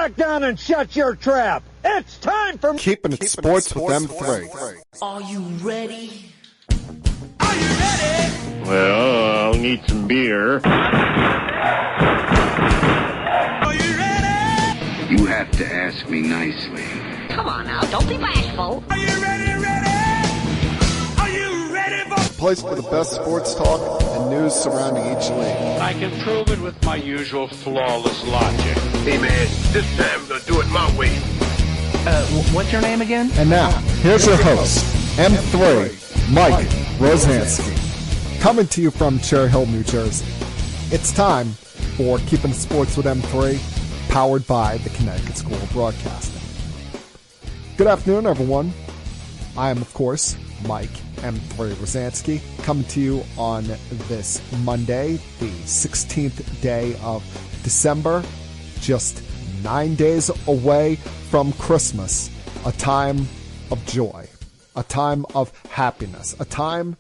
back down and shut your trap. It's time for Keeping It Sports with them three. Are you ready? Are you ready? Well, I'll need some beer. Are you ready? You have to ask me nicely. Come on now, don't be bashful. Are you ready? Are you ready for Place for the best sports talk and news surrounding each league. I can prove it with my usual flawless logic. Hey, man, this time I'm going to do it my way. What's your name again? And now, here's your host, M3, Mike Rosansky. Coming to you from Cherry Hill, New Jersey. It's time for Keeping It Sports with M3, powered by the Connecticut School of Broadcasting. Good afternoon, everyone. I am, of course, Mike M3 Rosansky, coming to you on this Monday, the 16th day of December, just 9 days away from Christmas, a time of joy, a time of happiness, a time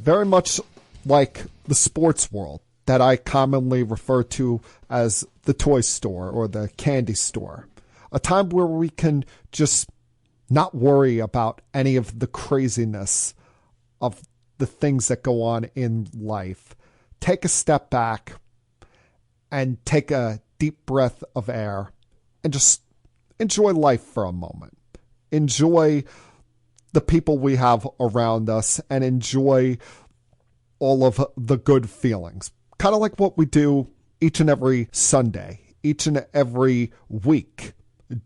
very much like the sports world that I commonly refer to as the toy store or the candy store, a time where we can just not worry about any of the craziness of the things that go on in life. Take a step back and take a deep breath of air and just enjoy life for a moment. Enjoy the people we have around us and enjoy all of the good feelings. Kind of like what we do each and every Sunday, each and every week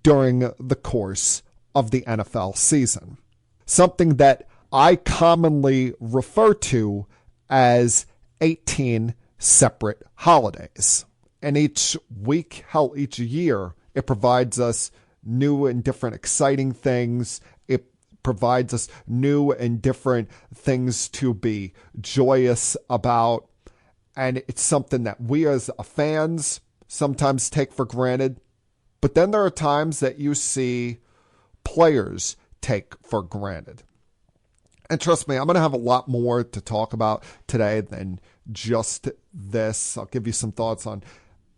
during the course of the NFL season. Something that I commonly refer to as 18 separate holidays. And each week, hell, each year, it provides us new and different exciting things. It provides us new and different things to be joyous about. And it's something that we as fans sometimes take for granted. But then there are times that you see players take for granted. And trust me, I'm going to have a lot more to talk about today than just this. I'll give you some thoughts on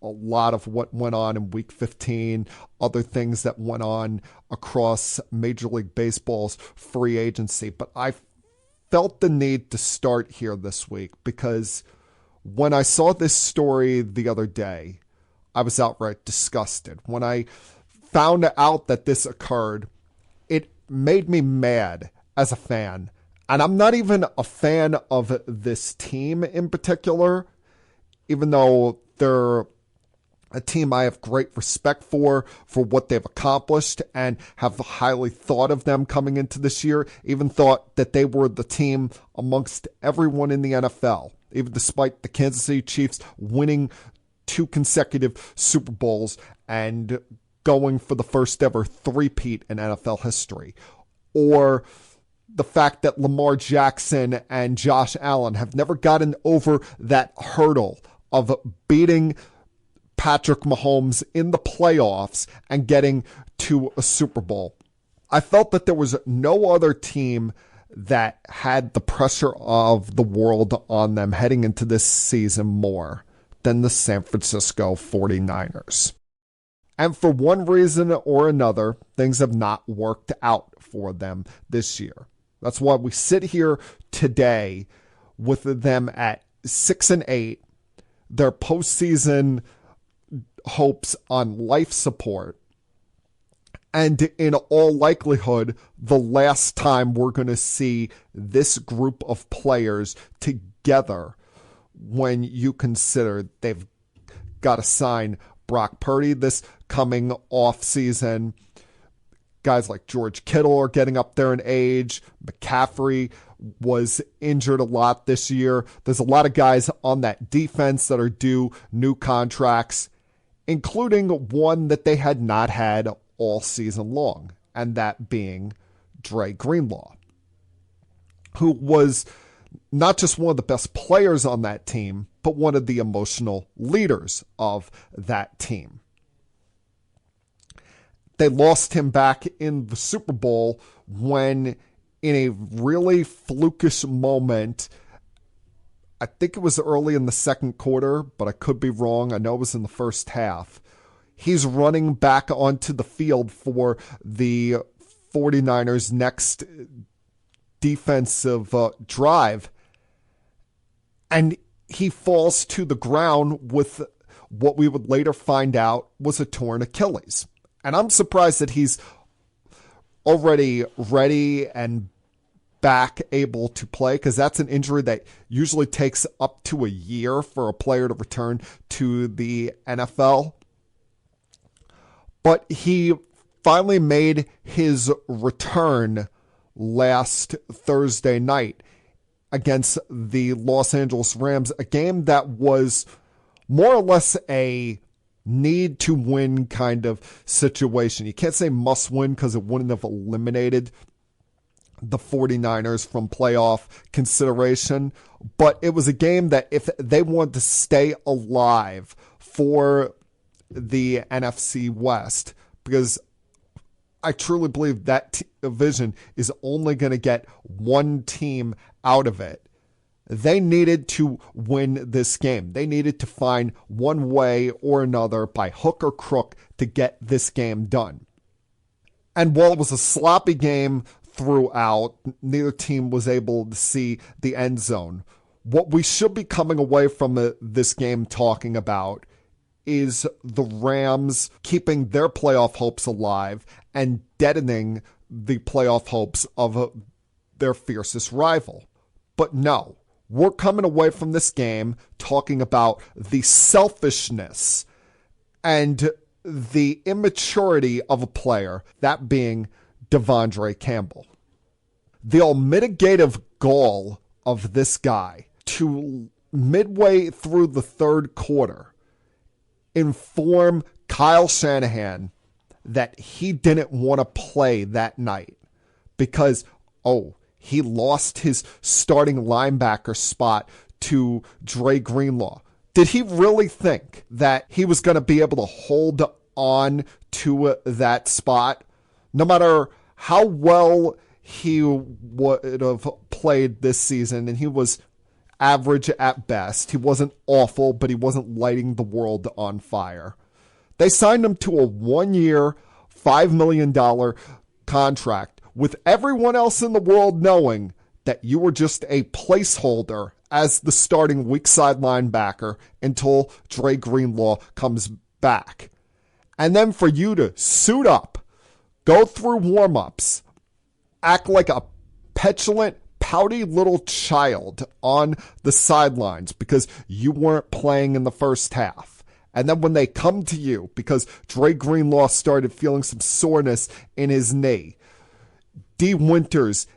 a lot of what went on in Week 15, other things that went on across Major League Baseball's free agency. But I felt the need to start here this week because when I saw this story the other day, I was outright disgusted. When I found out that this occurred, it made me mad as a fan. And I'm not even a fan of this team in particular, even though they're a team I have great respect for what they've accomplished and have highly thought of them coming into this year, even thought that they were the team amongst everyone in the NFL, even despite the Kansas City Chiefs winning 2 consecutive Super Bowls and going for the first ever three-peat in NFL history, or the fact that Lamar Jackson and Josh Allen have never gotten over that hurdle of beating Patrick Mahomes in the playoffs and getting to a Super Bowl. I felt that there was no other team that had the pressure of the world on them heading into this season more than the San Francisco 49ers. And for one reason or another, things have not worked out for them this year. That's why we sit here today with them at 6-8, their postseason hopes on life support. And in all likelihood, the last time we're going to see this group of players together when you consider they've got to sign Brock Purdy this coming off season. Guys like George Kittle are getting up there in age. McCaffrey was injured a lot this year. There's a lot of guys on that defense that are due new contracts, including one that they had not had all season long, and that being Dre Greenlaw, who was not just one of the best players on that team, but one of the emotional leaders of that team. They lost him back in the Super Bowl when, in a really flukish moment, I think it was early in the second quarter, but I could be wrong. I know it was in the first half. he's running back onto the field for the 49ers' next defensive drive, and he falls to the ground with what we would later find out was a torn Achilles. And I'm surprised that he's already ready and back able to play, because that's an injury that usually takes up to a year for a player to return to the NFL. But he finally made his return last Thursday night against the Los Angeles Rams, a game that was more or less a need to win kind of situation. You can't say must win because it wouldn't have eliminated the 49ers from playoff consideration, but it was a game that if they wanted to stay alive for the NFC West, because I truly believe that division is only going to get one team out of it, they needed to win this game. They needed to find one way or another, by hook or crook, to get this game done. And while it was a sloppy game throughout, neither team was able to see the end zone. What we should be coming away from this game talking about is the Rams keeping their playoff hopes alive and deadening the playoff hopes of their fiercest rival. But no, we're coming away from this game talking about the selfishness and the immaturity of a player, that being Vondre Campbell. The all-mitigative goal of this guy to, midway through the third quarter, inform Kyle Shanahan that he didn't want to play that night because, he lost his starting linebacker spot to Dre Greenlaw. Did he really think that he was going to be able to hold on to that spot? No matter how well he would have played this season, and he was average at best. He wasn't awful, but he wasn't lighting the world on fire. They signed him to a 1-year, $5 million contract, with everyone else in the world knowing that you were just a placeholder as the starting weak side linebacker until Dre Greenlaw comes back. And then for you to suit up, go through warm-ups, act like a petulant, pouty little child on the sidelines because you weren't playing in the first half. And then when they come to you, because Dre Greenlaw started feeling some soreness in his knee, D. Winters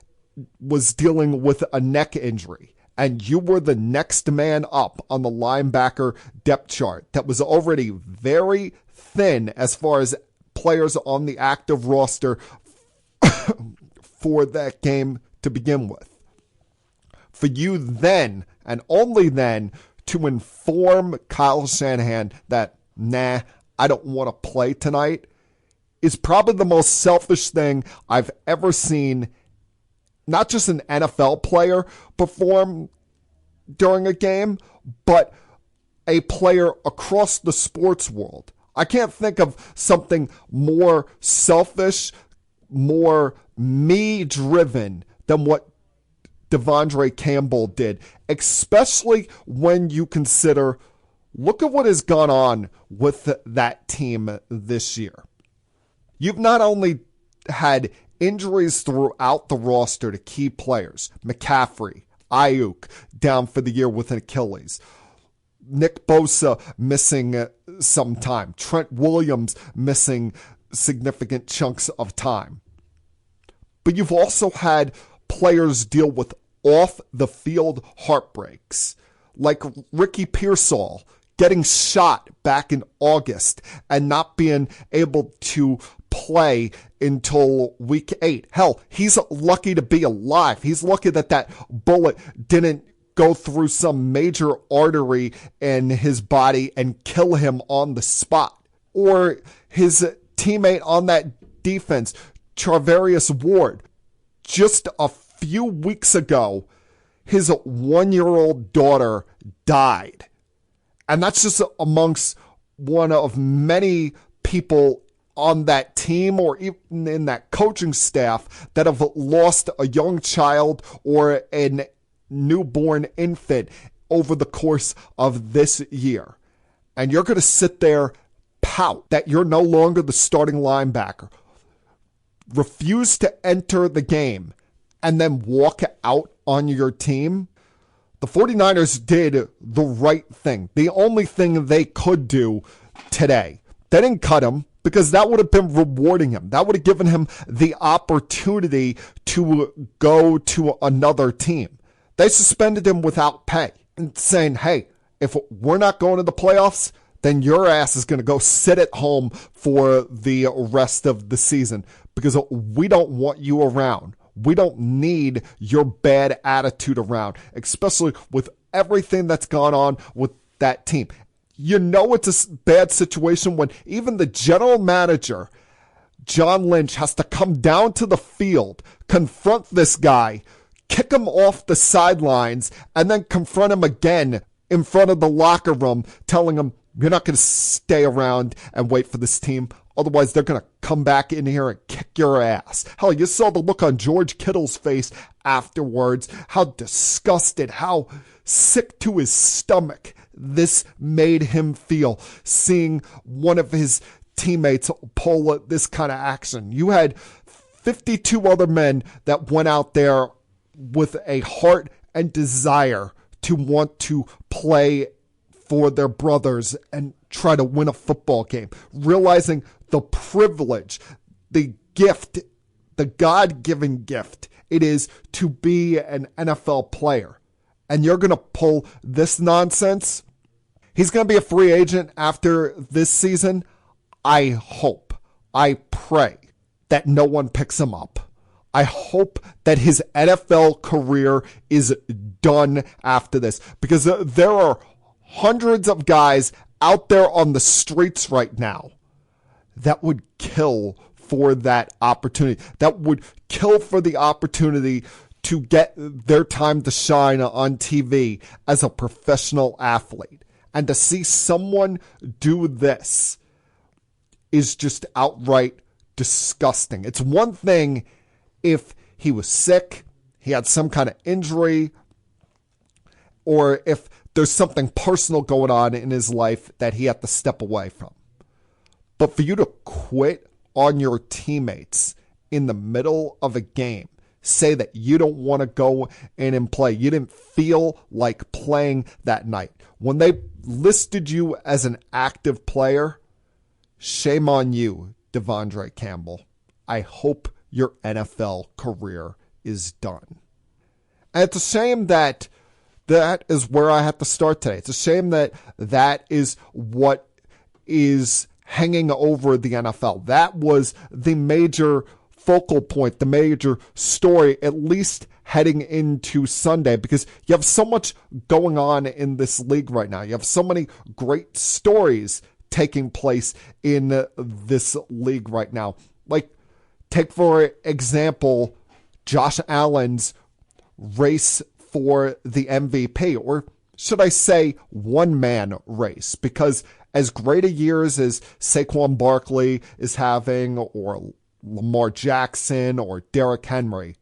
was dealing with a neck injury, and you were the next man up on the linebacker depth chart that was already very thin as far as players on the active roster for that game to begin with. For you then, and only then, to inform Kyle Shanahan that, nah, I don't want to play tonight, is probably the most selfish thing I've ever seen, not just an NFL player perform during a game, but a player across the sports world. I can't think of something more selfish, more me-driven than what Vondre Campbell did, especially when you consider, look at what has gone on with that team this year. You've not only had injuries throughout the roster to key players, McCaffrey, Ayuk down for the year with an Achilles, Nick Bosa missing some time, Trent Williams missing significant chunks of time. But you've also had players deal with off-the-field heartbreaks, like Ricky Pearsall getting shot back in August and not being able to play until week 8. Hell, he's lucky to be alive. He's lucky that that bullet didn't go through some major artery in his body and kill him on the spot. Or his teammate on that defense, Charvarius Ward, just a few weeks ago, his 1-year-old daughter died. And that's just amongst one of many people on that team or even in that coaching staff that have lost a young child or an newborn infant over the course of this year. And you're going to sit there, pout that you're no longer the starting linebacker, refuse to enter the game, and then walk out on your team. The 49ers did the right thing. The only thing they could do today. They didn't cut him because that would have been rewarding him. That would have given him the opportunity to go to another team. They suspended him without pay and saying, hey, if we're not going to the playoffs, then your ass is going to go sit at home for the rest of the season because we don't want you around. We don't need your bad attitude around, especially with everything that's gone on with that team. You know it's a bad situation when even the general manager, John Lynch, has to come down to the field, confront this guy, kick him off the sidelines, and then confront him again in front of the locker room, telling him, you're not going to stay around and wait for this team. Otherwise, they're going to come back in here and kick your ass. Hell, you saw the look on George Kittle's face afterwards. How disgusted, how sick to his stomach this made him feel, seeing one of his teammates pull this kind of action. You had 52 other men that went out there with a heart and desire to want to play for their brothers and try to win a football game, realizing the privilege, the gift, the God-given gift it is to be an NFL player. And you're going to pull this nonsense? He's going to be a free agent after this season. I hope, I pray that no one picks him up. I hope that his NFL career is done after this, because there are hundreds of guys out there on the streets right now that would kill for that opportunity, that would kill for the opportunity to get their time to shine on TV as a professional athlete. And to see someone do this is just outright disgusting. It's one thing if he was sick, he had some kind of injury, or if there's something personal going on in his life that he had to step away from. But for you to quit on your teammates in the middle of a game, say that you don't want to go in and play, you didn't feel like playing that night, when they listed you as an active player, shame on you, Vondre Campbell. I hope your NFL career is done. And it's a shame that is where I have to start today. It's a shame that is what is hanging over the NFL. That was the major focal point, the major story, at least heading into Sunday, because you have so much going on in this league right now. You have so many great stories taking place in this league right now. Like, take for example, Josh Allen's race for the MVP, or should I say one-man race, because as great a years as Saquon Barkley is having, or Lamar Jackson, or Derrick Henry,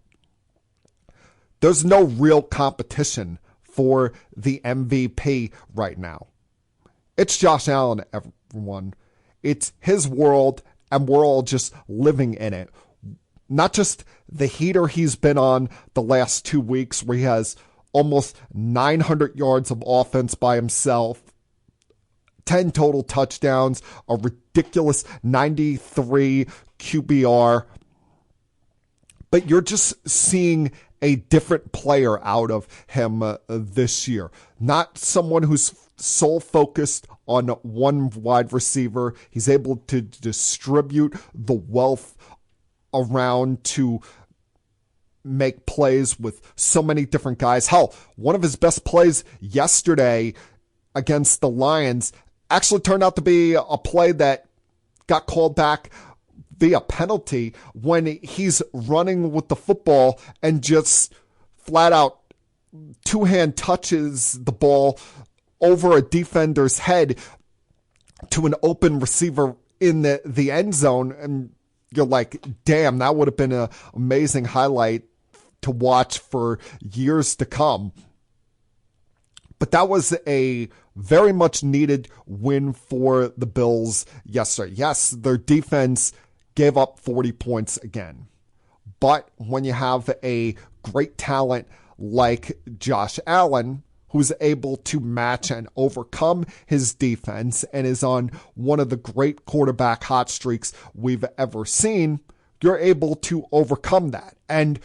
there's no real competition for the MVP right now. It's Josh Allen, everyone. It's his world, and we're all just living in it. Not just the heater he's been on the last 2 weeks, where he has almost 900 yards of offense by himself, 10 total touchdowns, a ridiculous 93 QBR. But you're just seeing a different player out of him this year. Not someone who's sole focused on one wide receiver. He's able to distribute the wealth around to make plays with so many different guys. Hell, one of his best plays yesterday against the Lions actually turned out to be a play that got called back via penalty, when he's running with the football and just flat out two-hand touches the ball over a defender's head to an open receiver in the end zone, and you're like, damn, that would have been an amazing highlight to watch for years to come. But that was a very much needed win for the Bills yesterday. Yes, their defense gave up 40 points again. But when you have a great talent like Josh Allen, who's able to match and overcome his defense and is on one of the great quarterback hot streaks we've ever seen, you're able to overcome that. And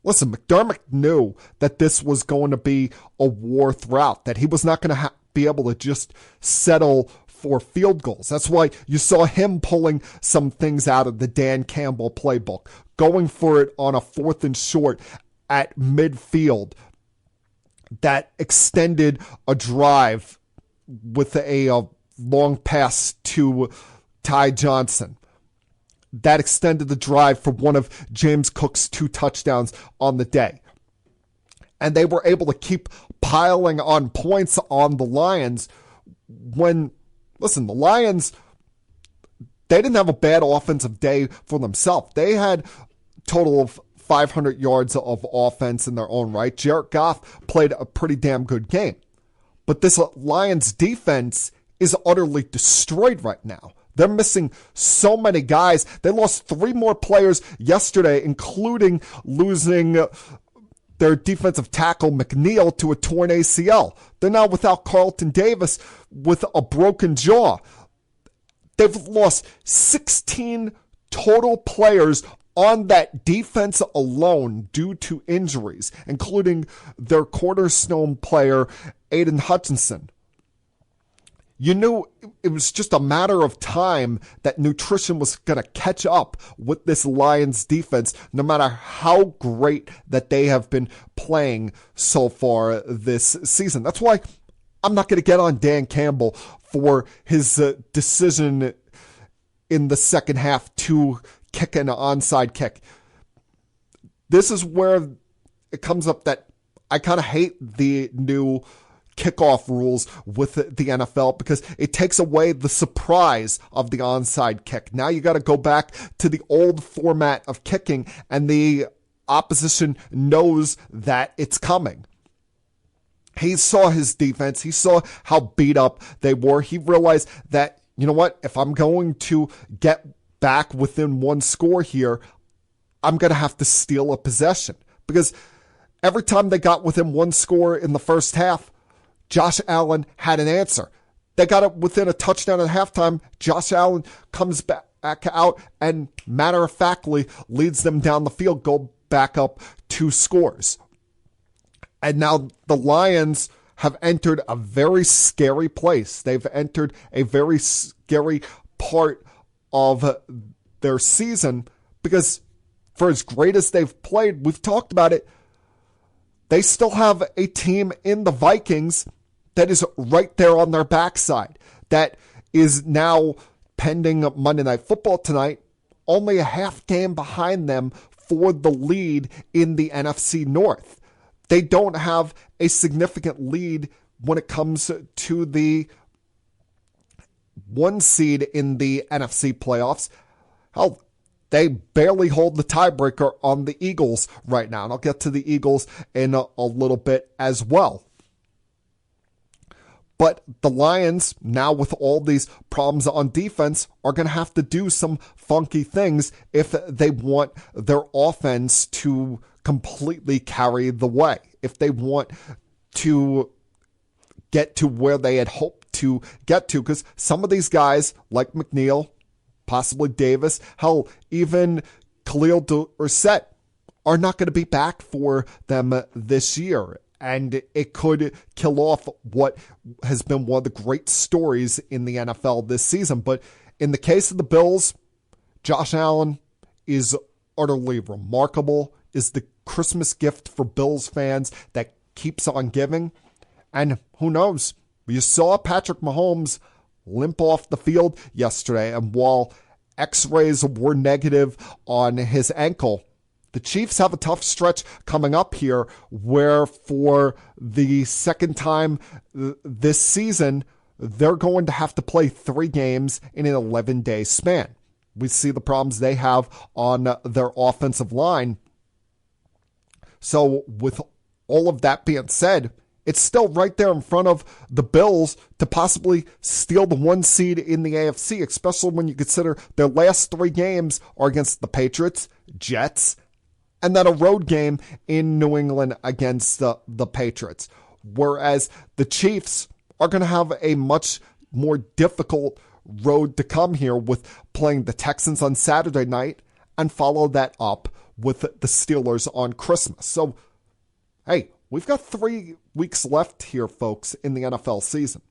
listen, McDermott knew that this was going to be a war throughout, that he was not going to be able to just settle for field goals. That's why you saw him pulling some things out of the Dan Campbell playbook, going for it on a 4th and short at midfield that extended a drive with a long pass to Ty Johnson. That extended the drive for one of James Cook's 2 touchdowns on the day. And they were able to keep piling on points on the Lions when, listen, the Lions, they didn't have a bad offensive day for themselves. They had a total of 500 yards of offense in their own right. Jared Goff played a pretty damn good game. But this Lions defense is utterly destroyed right now. They're missing so many guys. They lost 3 more players yesterday, including losing their defensive tackle McNeil to a torn ACL. They're now without Carlton Davis with a broken jaw. They've lost 16 total players on that defense alone due to injuries, including their cornerstone player, Aiden Hutchinson. You knew it was just a matter of time that nutrition was going to catch up with this Lions defense, no matter how great that they have been playing so far this season. That's why I'm not going to get on Dan Campbell for his decision in the second half to kick an onside kick. This is where it comes up that I kind of hate the new kickoff rules with the NFL because it takes away the surprise of the onside kick. Now you got to go back to the old format of kicking, and the opposition knows that it's coming. He saw his defense. He saw how beat up they were. He realized that, you know what, if I'm going to get back within 1 score here, I'm going to have to steal a possession. Because every time they got within 1 score in the first half, Josh Allen had an answer. They got it within a touchdown at halftime. Josh Allen comes back out and matter-of-factly leads them down the field, go back up 2 scores. And now the Lions have entered a very scary place. They've entered a very scary part of their season because for as great as they've played, we've talked about it, they still have a team in the Vikings that is right there on their backside, that is now, pending Monday Night Football tonight, only a half game behind them for the lead in the NFC North. They don't have a significant lead when it comes to the 1 seed in the NFC playoffs. Hell, they barely hold the tiebreaker on the Eagles right now. And I'll get to the Eagles in a little bit as well. But the Lions, now with all these problems on defense, are going to have to do some funky things if they want their offense to completely carry the way. If they want to get to where they had hoped to get to. Because some of these guys, like McNeil, possibly Davis, hell, even Khalil Dorsett, are not going to be back for them this year. And it could kill off what has been one of the great stories in the NFL this season. But in the case of the Bills, Josh Allen is utterly remarkable, is the Christmas gift for Bills fans that keeps on giving. And who knows? You saw Patrick Mahomes limp off the field yesterday. And while x-rays were negative on his ankle, the Chiefs have a tough stretch coming up here where for the second time this season, they're going to have to play 3 games in an 11-day span. We see the problems they have on their offensive line. So with all of that being said, it's still right there in front of the Bills to possibly steal the 1 seed in the AFC, especially when you consider their last 3 games are against the Patriots, Jets, and then a road game in New England against the Patriots. Whereas the Chiefs are going to have a much more difficult road to come here with playing the Texans on Saturday night and follow that up with the Steelers on Christmas. So, hey, we've got 3 weeks left here, folks, in the NFL season.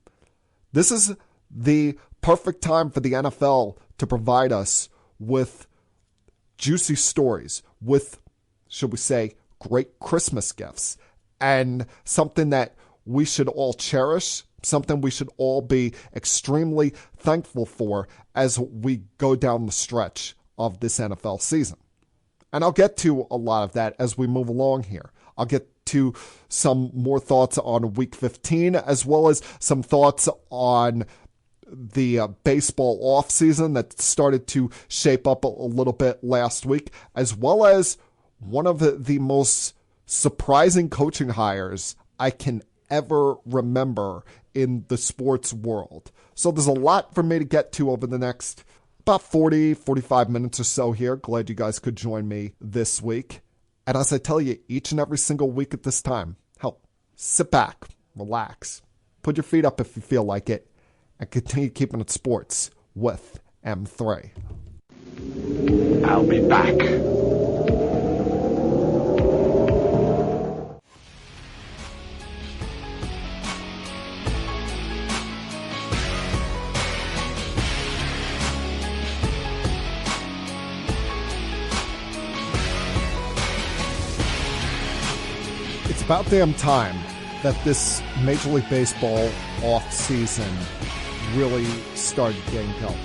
This is the perfect time for the NFL to provide us with juicy stories, with, should we say, great Christmas gifts, and something that we should all cherish, something we should all be extremely thankful for as we go down the stretch of this NFL season. And I'll get to a lot of that as we move along here. I'll get to some more thoughts on Week 15, as well as some thoughts on the baseball offseason that started to shape up a little bit last week, as well as one of the most surprising coaching hires I can ever remember in the sports world. So there's a lot for me to get to over the next about 45 minutes or so here. Glad you guys could join me this week. And as I tell you each and every single week at this time, help, sit back, relax, put your feet up if you feel like it, and continue keeping it sports with M3. I'll be back. It's about damn time that this Major League Baseball off-season really started getting going.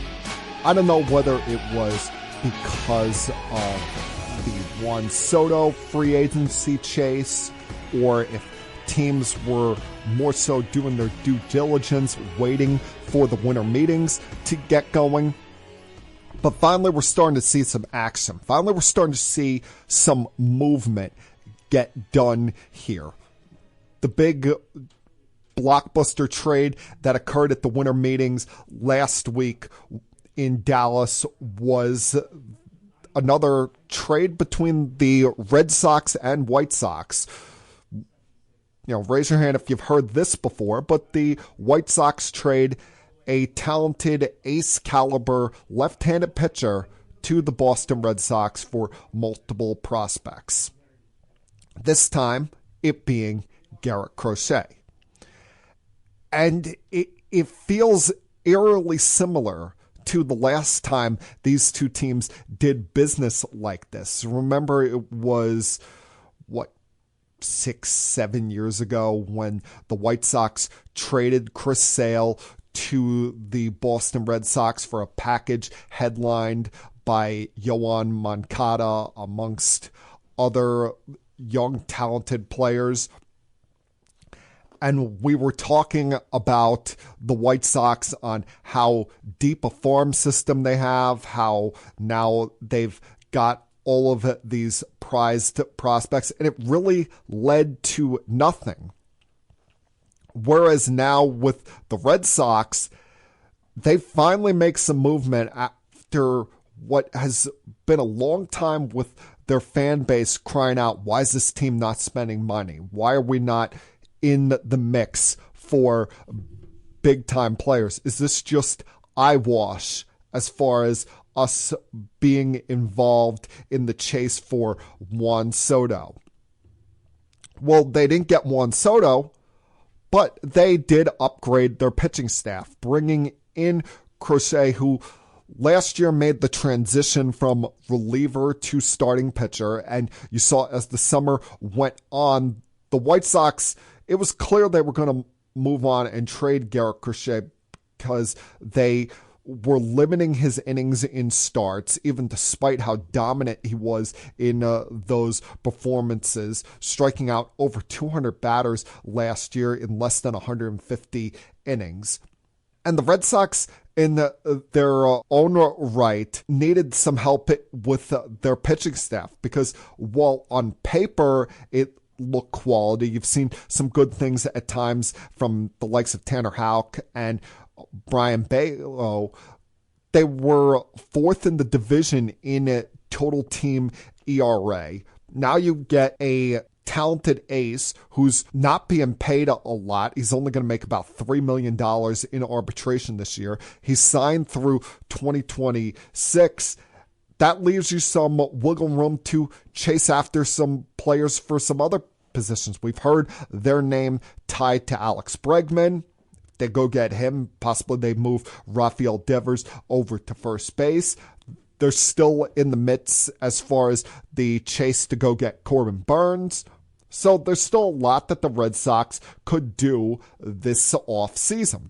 I don't know whether it was because of the Juan Soto free agency chase, or if teams were more so doing their due diligence, waiting for the winter meetings to get going. But finally, we're starting to see some action. Finally, we're starting to see some movement get done here. The big blockbuster trade that occurred at the winter meetings last week in Dallas was another trade between the Red Sox and White Sox. You know, raise your hand if you've heard this before, but the White Sox trade a talented ace caliber left-handed pitcher to the Boston Red Sox for multiple prospects. This time, it being Garrett Crochet. And it feels eerily similar to the last time these two teams did business like this. Remember, it was, 6-7 years ago when the White Sox traded Chris Sale to the Boston Red Sox for a package headlined by Yoan Moncada, amongst other young, talented players. And we were talking about the White Sox on how deep a farm system they have, how now they've got all of these prized prospects, and it really led to nothing. Whereas now with the Red Sox, they finally make some movement after what has been a long time with their fan base crying out, why is this team not spending money? Why are we not in the mix for big-time players? Is this just eyewash as far as us being involved in the chase for Juan Soto? Well, they didn't get Juan Soto, but they did upgrade their pitching staff, bringing in Crochet, who last year made the transition from reliever to starting pitcher. And you saw as the summer went on, the White Sox, it was clear they were going to move on and trade Garrett Crochet because they were limiting his innings in starts, even despite how dominant he was in those performances, striking out over 200 batters last year in less than 150 innings. And the Red Sox, in their own right, needed some help with their pitching staff because while on paper it looked quality, you've seen some good things at times from the likes of Tanner Houck and Brian Balo. They were fourth in the division in total team ERA. Now you get a talented ace who's not being paid a lot. He's only going to make about $3 million in arbitration this year. He's signed through 2026. That leaves you some wiggle room to chase after some players for some other positions. We've heard their name tied to Alex Bregman. They go get him. Possibly they move Rafael Devers over to first base. They're still in the midst as far as the chase to go get Corbin Burns. So there's still a lot that the Red Sox could do this offseason.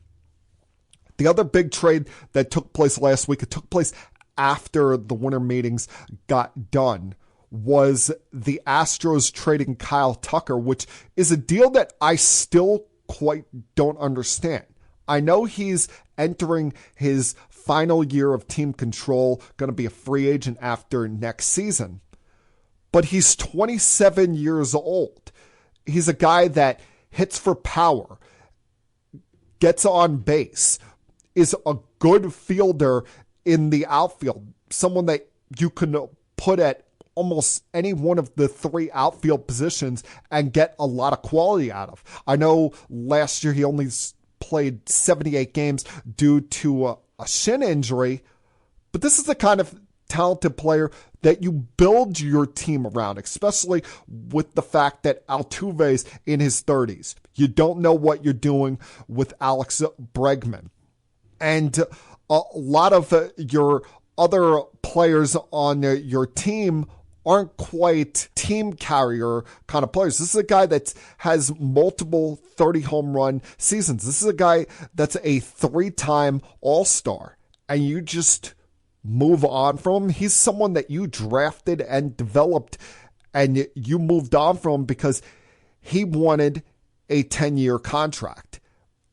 The other big trade that took place last week, it took place after the winter meetings got done, was the Astros trading Kyle Tucker, which is a deal that I still quite don't understand. I know he's entering his final year of team control, going to be a free agent after next season. But he's 27 years old. He's a guy that hits for power, gets on base, is a good fielder in the outfield, someone that you can put at almost any one of the three outfield positions and get a lot of quality out of. I know last year he only played 78 games due to a shin injury, but this is the kind of talented player that you build your team around, especially with the fact that Altuve's in his 30s. You don't know what you're doing with Alex Bregman. And a lot of your other players on your team aren't quite team carrier kind of players. This is a guy that has multiple 30 home run seasons. This is a guy that's a 3-time All-Star. And you just move on from him. He's someone that you drafted and developed, and you moved on from him because he wanted a 10-year contract.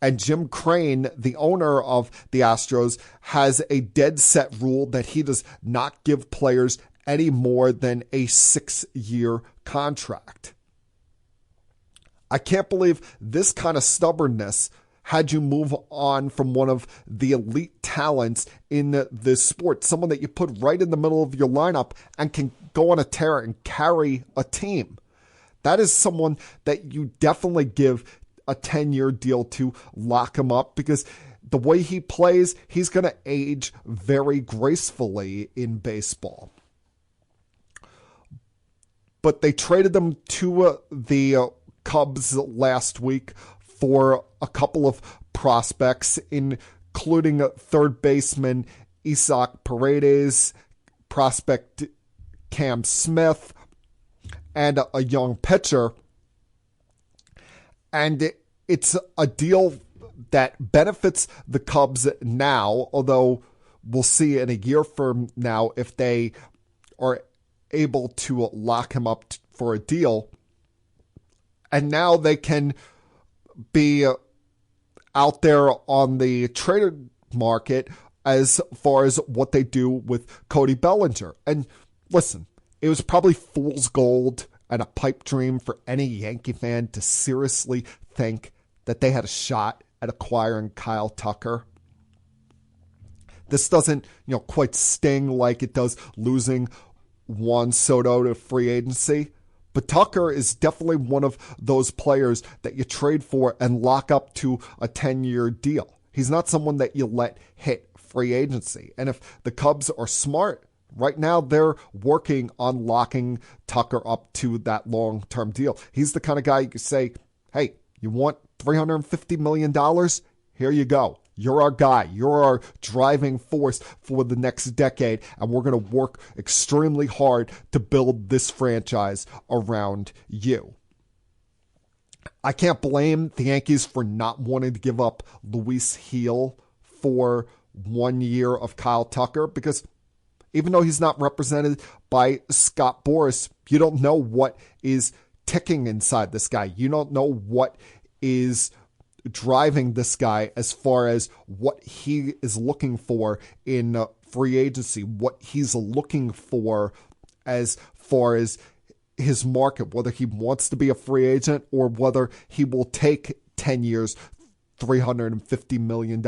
And Jim Crane, the owner of the Astros, has a dead set rule that he does not give players any more than a 6-year contract. I can't believe this kind of stubbornness had you move on from one of the elite talents in this sport, someone that you put right in the middle of your lineup and can go on a tear and carry a team. That is someone that you definitely give a 10-year deal to lock him up, because the way he plays, he's going to age very gracefully in baseball. But they traded him to the Cubs last week for a couple of prospects, including third baseman Isaac Paredes, prospect Cam Smith, and a young pitcher. And it's a deal that benefits the Cubs now, although we'll see in a year from now if they are able to lock him up for a deal. And now they can be out there on the trade market as far as what they do with Cody Bellinger. And listen, it was probably fool's gold and a pipe dream for any Yankee fan to seriously think that they had a shot at acquiring Kyle Tucker. This doesn't, quite sting like it does losing Juan Soto to free agency. But Tucker is definitely one of those players that you trade for and lock up to a 10-year deal. He's not someone that you let hit free agency. And if the Cubs are smart, right now they're working on locking Tucker up to that long-term deal. He's the kind of guy you can say, hey, you want $350 million? Here you go. You're our guy. You're our driving force for the next decade, and we're going to work extremely hard to build this franchise around you. I can't blame the Yankees for not wanting to give up Luis Gil for 1 year of Kyle Tucker, because even though he's not represented by Scott Boras, you don't know what is ticking inside this guy. You don't know what is driving this guy as far as what he is looking for in free agency, what he's looking for as far as his market, whether he wants to be a free agent or whether he will take 10 years, $350 million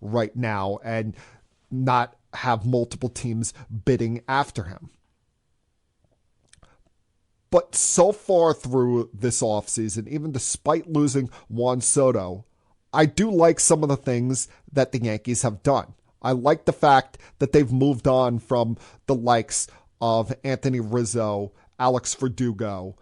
right now and not have multiple teams bidding after him. But so far through this offseason, even despite losing Juan Soto, I do like some of the things that the Yankees have done. I like the fact that they've moved on from the likes of Anthony Rizzo, Alex Verdugo,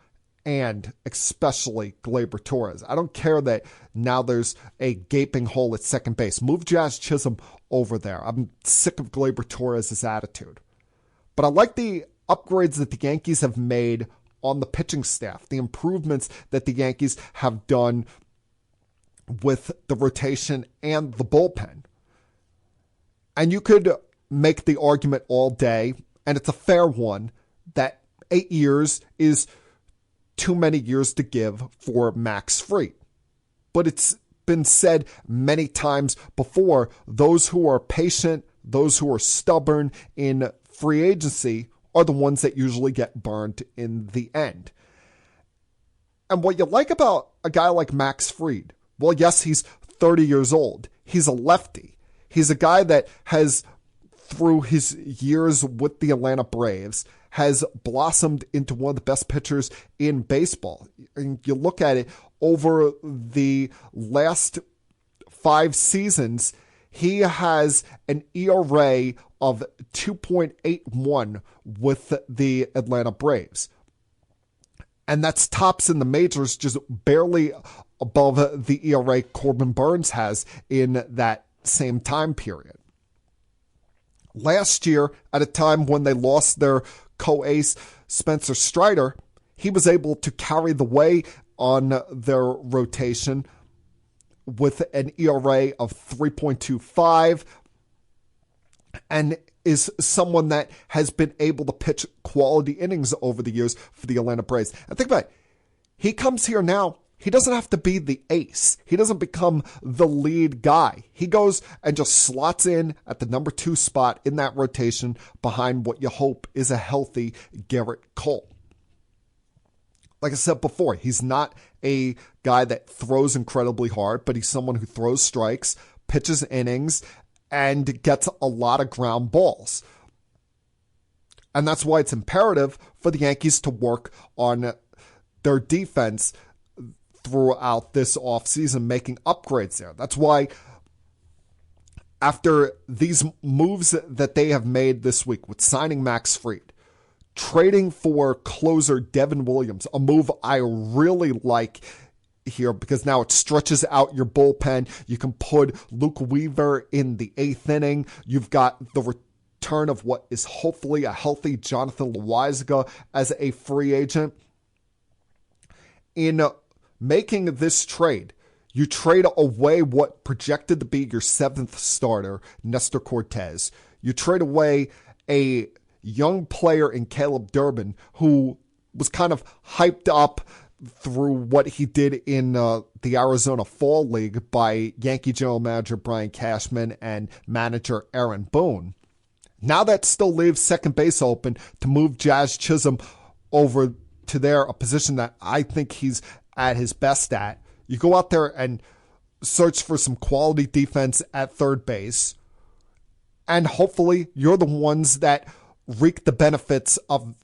and especially Gleyber Torres. I don't care that now there's a gaping hole at second base. Move Jazz Chisholm over there. I'm sick of Gleyber Torres' attitude. But I like the upgrades that the Yankees have made on the pitching staff, the improvements that the Yankees have done with the rotation and the bullpen. And you could make the argument all day, and it's a fair one, that 8 years is too many years to give for Max Fried. But it's been said many times before, those who are patient, those who are stubborn in free agency are the ones that usually get burned in the end. And what you like about a guy like Max Fried, well, yes, he's 30 years old. He's a lefty. He's a guy that has, through his years with the Atlanta Braves, has blossomed into one of the best pitchers in baseball. And you look at it over the last 5 seasons, he has an ERA of 2.81 with the Atlanta Braves. And that's tops in the majors, just barely above the ERA Corbin Burns has in that same time period. Last year, at a time when they lost their co-ace Spencer Strider, he was able to carry the way on their rotation with an ERA of 3.25 and is someone that has been able to pitch quality innings over the years for the Atlanta Braves. And think about it. He comes here now. He doesn't have to be the ace. He doesn't become the lead guy. He goes and just slots in at the number 2 spot in that rotation behind what you hope is a healthy Garrett Cole. Like I said before, he's not a guy that throws incredibly hard, but he's someone who throws strikes, pitches innings, and gets a lot of ground balls. And that's why it's imperative for the Yankees to work on their defense throughout this offseason, making upgrades there. That's why after these moves that they have made this week with signing Max Fried, trading for closer Devin Williams, a move I really like here because now it stretches out your bullpen. You can put Luke Weaver in the 8th inning. You've got the return of what is hopefully a healthy Jonathan Loaizaga as a free agent. In making this trade, you trade away what projected to be your 7th starter, Nestor Cortez. You trade away a young player in Caleb Durbin who was kind of hyped up through what he did in the Arizona Fall League by Yankee general manager Brian Cashman and manager Aaron Boone. Now that still leaves second base open to move Jazz Chisholm over to there, a position that I think he's at his best at. You go out there and search for some quality defense at third base, and hopefully you're the ones that reap the benefits of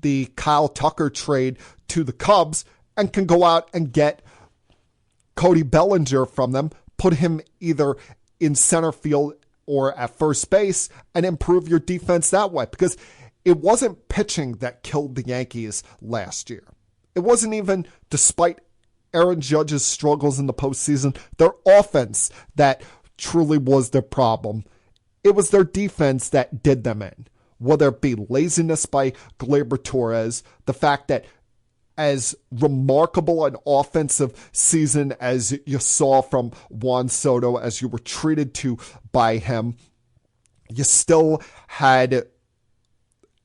the Kyle Tucker trade to the Cubs and can go out and get Cody Bellinger from them, put him either in center field or at first base, and improve your defense that way. Because it wasn't pitching that killed the Yankees last year. It wasn't even, despite Aaron Judge's struggles in the postseason, their offense that truly was their problem. It was their defense that did them in. Whether it be laziness by Gleyber Torres, the fact that as remarkable an offensive season as you saw from Juan Soto, as you were treated to by him, you still had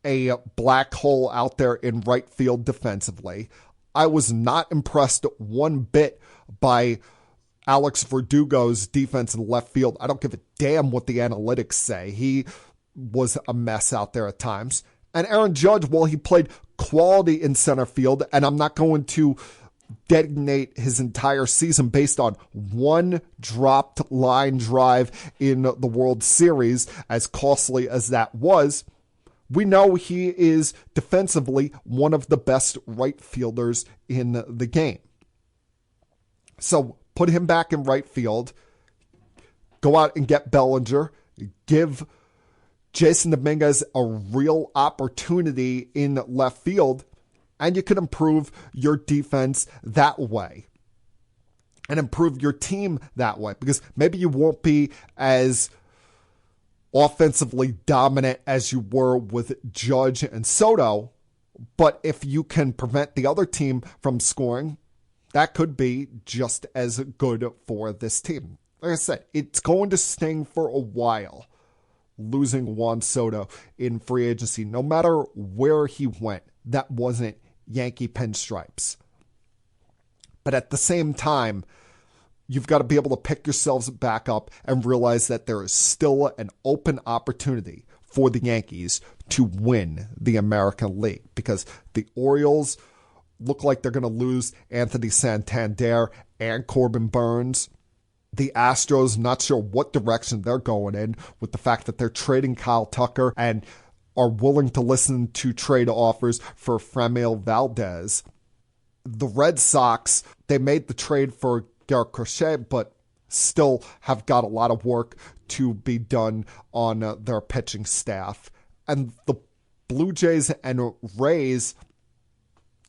a black hole out there in right field defensively. I was not impressed one bit by Alex Verdugo's defense in left field, I don't give a damn what the analytics say. He was a mess out there at times. And Aaron Judge, well, he played quality in center field, and I'm not going to designate his entire season based on one dropped line drive in the World Series, as costly as that was. We know he is defensively one of the best right fielders in the game. So put him back in right field, go out and get Bellinger, give Jason Dominguez a real opportunity in left field, and you can improve your defense that way and improve your team that way, because maybe you won't be as offensively dominant as you were with Judge and Soto, but if you can prevent the other team from scoring, that could be just as good for this team. Like I said, it's going to sting for a while, losing Juan Soto in free agency. No matter where he went, that wasn't Yankee pinstripes. But at the same time, you've got to be able to pick yourselves back up and realize that there is still an open opportunity for the Yankees to win the American League, because the Orioles look like they're going to lose Anthony Santander and Corbin Burns. The Astros, not sure what direction they're going in, with the fact that they're trading Kyle Tucker and are willing to listen to trade offers for Framil Valdez. The Red Sox, they made the trade for Garrett Crochet, but still have got a lot of work to be done on their pitching staff. And the Blue Jays and Rays,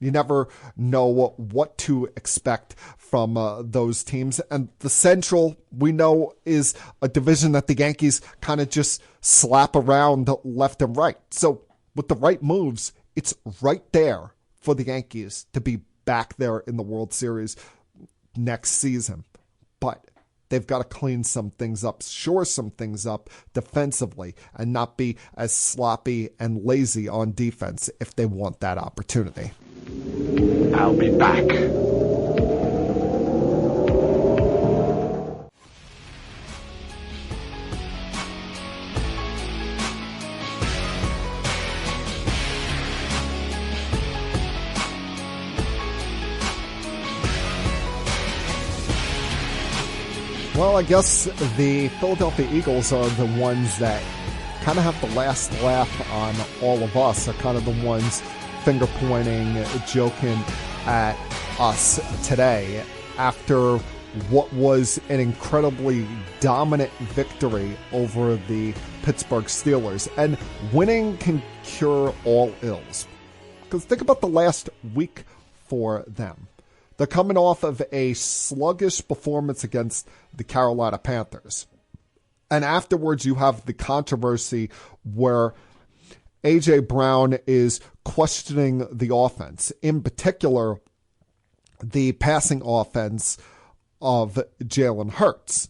you never know what to expect from those teams. And the Central, we know, is a division that the Yankees kind of just slap around left and right. So with the right moves, it's right there for the Yankees to be back there in the World Series next season. But they've got to clean some things up, shore some things up defensively, and not be as sloppy and lazy on defense if they want that opportunity. I'll be back. Well, I guess the Philadelphia Eagles are the ones that kind of have the last laugh on all of us, are kind of the ones finger pointing, joking at us today after what was an incredibly dominant victory over the Pittsburgh Steelers. And winning can cure all ills. Because think about the last week for them. They're coming off of a sluggish performance against the Carolina Panthers. And afterwards, you have the controversy where A.J. Brown is questioning the offense, in particular, the passing offense of Jalen Hurts.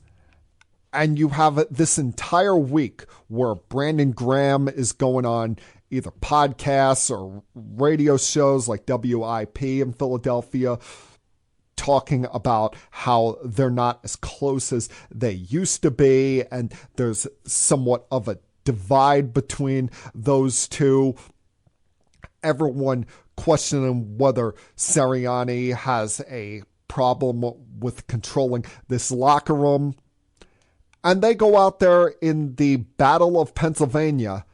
And you have this entire week where Brandon Graham is going on either podcasts or radio shows like WIP in Philadelphia, talking about how they're not as close as they used to be, and there's somewhat of a divide between those two. Everyone questioning whether Sirianni has a problem with controlling this locker room. And they go out there in the Battle of Pennsylvania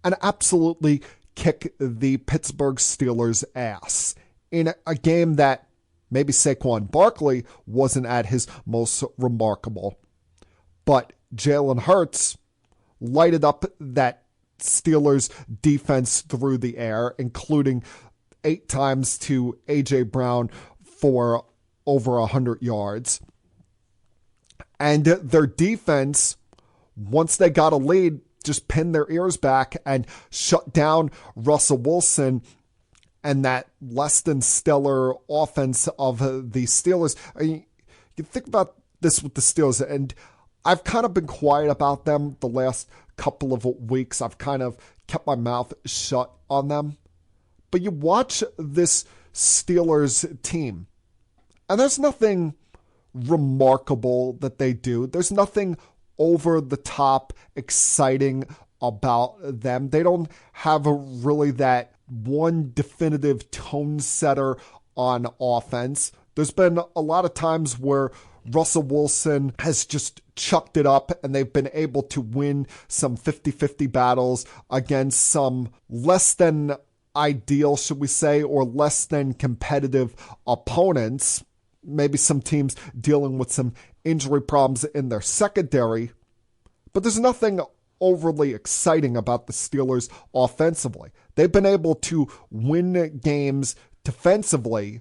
and absolutely kick the Pittsburgh Steelers' ass in a game that maybe Saquon Barkley wasn't at his most remarkable. But Jalen Hurts lighted up that Steelers defense through the air, including 8 times to A.J. Brown for over 100 yards. And their defense, once they got a lead, just pinned their ears back and shut down Russell Wilson and that less than stellar offense of the Steelers. I mean, you think about this with the Steelers, and I've kind of been quiet about them the last couple of weeks. I've kind of kept my mouth shut on them. But you watch this Steelers team, and there's nothing remarkable that they do. There's nothing over the top exciting about them. They don't have really that one definitive tone setter on offense. There's been a lot of times where Russell Wilson has just chucked it up and they've been able to win some 50-50 battles against some less than ideal, should we say, or less than competitive opponents. Maybe some teams dealing with some injury problems in their secondary. But there's nothing overly exciting about the Steelers offensively. They've been able to win games defensively.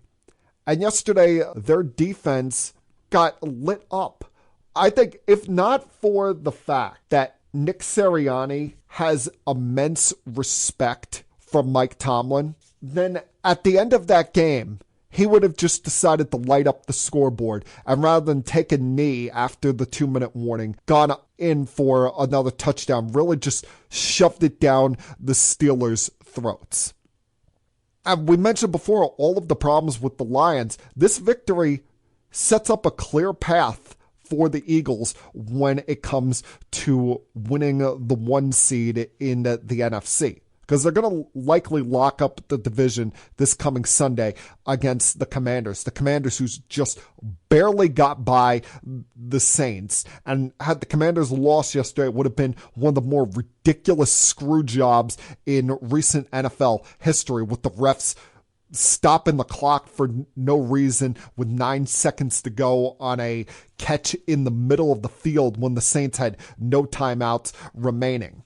And yesterday, their defense got lit up. I think if not for the fact that Nick Sirianni has immense respect from Mike Tomlin, then at the end of that game, he would have just decided to light up the scoreboard and rather than take a knee after the 2-minute warning, gone in for another touchdown, really just shoved it down the Steelers' throats. And we mentioned before all of the problems with the Lions. This victory sets up a clear path for the Eagles when it comes to winning the 1 seed in the NFC. Because they're going to likely lock up the division this coming Sunday against the Commanders. The Commanders who's just barely got by the Saints. And had the Commanders lost yesterday, it would have been one of the more ridiculous screw jobs in recent NFL history, with the refs stopping the clock for no reason with 9 seconds to go on a catch in the middle of the field when the Saints had no timeouts remaining.